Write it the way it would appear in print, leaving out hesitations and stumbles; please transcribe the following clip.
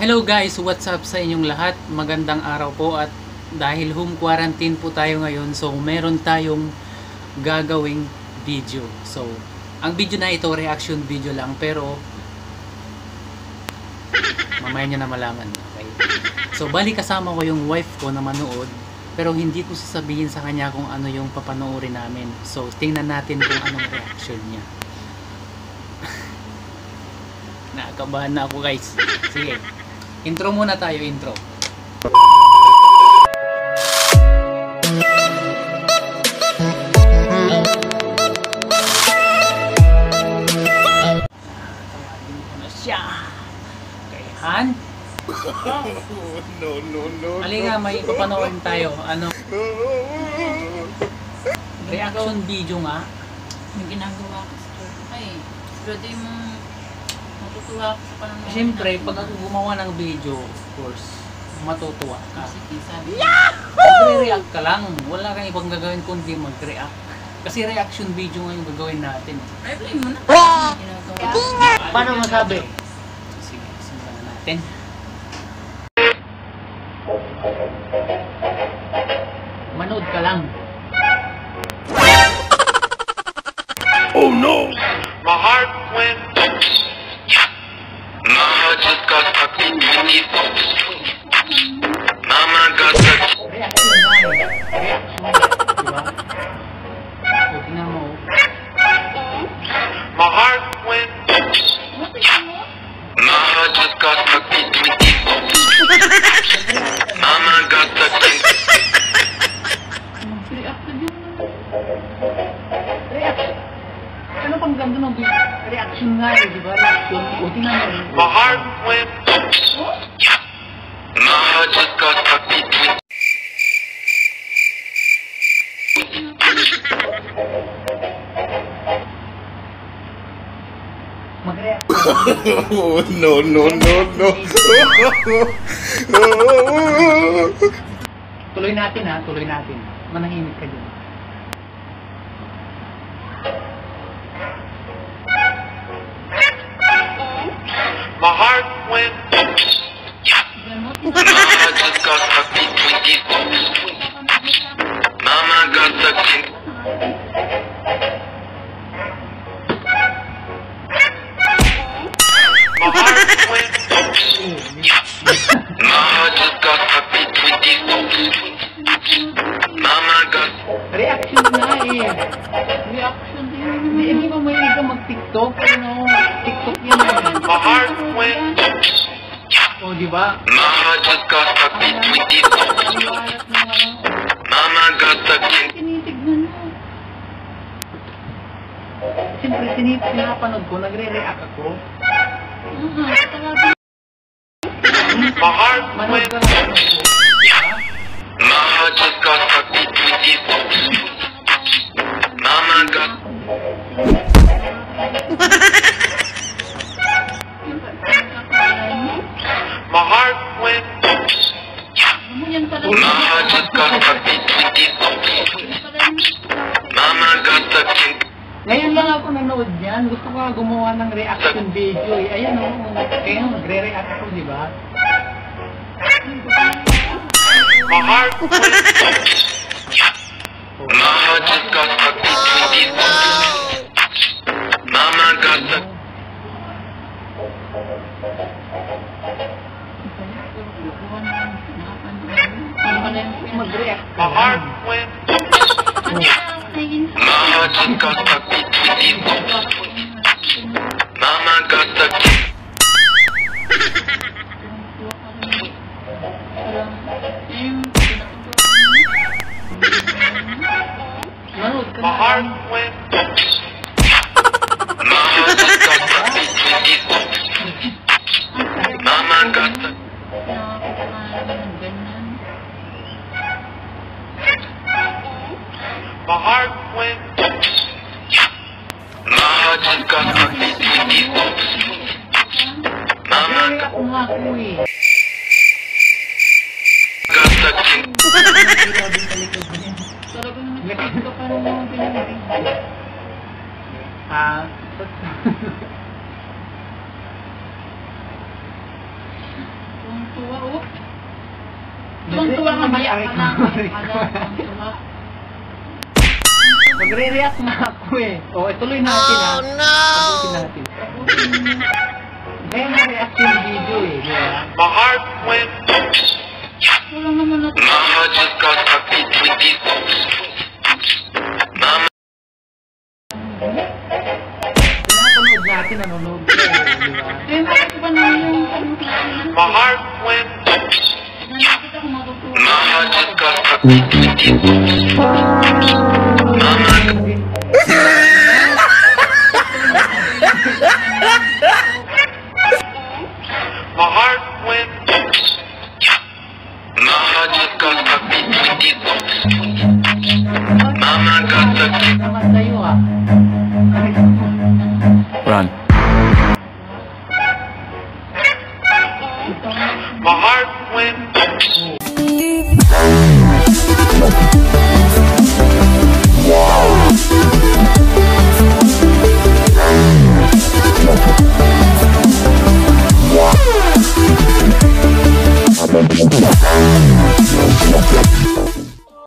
Hello guys, what's up sa inyong lahat? Magandang araw po at dahil home quarantine po tayo ngayon, so meron tayong gagawing video. So, ang video na ito, reaction video lang, pero mamaya nyo na malaman. Okay? So, bali kasama ko yung wife ko na manood, pero hindi ko sasabihin sa kanya kung ano yung papanoorin namin. So, tingnan natin kung anong reaction niya. Nakakabahan na ako guys. Sige. Intro muna tayo, intro. Tawagin ko na siya. Okay, Han? No. Halika, may papanoorin tayo. Ano? Reaction video nga. Yung ginagawa ko sa ay, pwede mo matutuwa ako sa pananood. Siyempre, pag ako gumawa ng video, of course, matutuwa ka. Sige, sabi Magre-react ka lang. Wala kang ibang gagawin kundi mag-react. Kasi reaction video nga yung gagawin natin. ay, play mo na. Ginagawa. Paano masabi? Sige, simulan na natin. Manood ka lang. Oh no! My heart went. My heart just got stuck between these bolts. Mama got stuck. Reaction na eh. Reaction. Diba? O, tingnan mo. My heart went. My heart just got stuck between these bolts. Mama got stuck in. React na din. Reaction. Ano pang ganda ng reaction nga eh, di ba? Reaction. O, tingnan mo. My heart went. My heart just got stuck between. Mag-react. No. Tuloy natin ha, tuloy natin. Manahimik ka dyan. My heart went. My heart just got stuck between these bolts. Mama got stuck in. My heart went. My heart just got stuck between these bolts. Mama got. Reaction nga eh. Reaction din. Hindi ba mahilig ka mag-tiktok? Ano? TikTok yan eh. My heart went. O, di ba? My heart just got stuck between these bolts. Iwalat mo nga. Mama got stuck in. Tinitignan mo. Siyempre, pinapanood ko, nagre-react ako. Tawagin. My heart Manood went. ka lang ako. My heart just got stuck between these bolts. Mama got. My heart went. Ano yan pala? My heart just got stuck between these bolts. Mama got stuck in. Ngayon lang ako nanood yan. Gusto ko gumawa ng reaction video eh. Ayan o. Kaya magre-react ako, di ba? My heart went. My heart just got stuck between these bolts. Mama got stuck. Mag-react ka My heart lang. went. Oh. My heart just got stuck between these bolts. Mama got stuck in. Manood ka My na heart lang. went. My heart just got stuck between these bolts. Mama got stuck. My heart went. My heart just got stuck between these bolts. Mama Nagre-react nga ako eh. got stuck in. Talagang nagkakita pa rin yung pinag-video. Tuwang-tuwa ka, maya ka na. Tuwang-tuwa. Magre-react na ako eh. O, ituloy natin ha. Oh no! Tapusin natin. May reaction video eh, di ba? My heart went oops. Wala naman na My heart just got a beat with these oops. Mama. Pinapanood natin, nanonood ko eh, di ba? bakit ba na yung My heart went oops. nakikita ko matutuwa. My heart just got a beat with these oops. Mama. My heart went oops. My heart just got a beat with these oops. Mama got the kick. Naman sa'yo ah. Run. My heart went oops. Wow.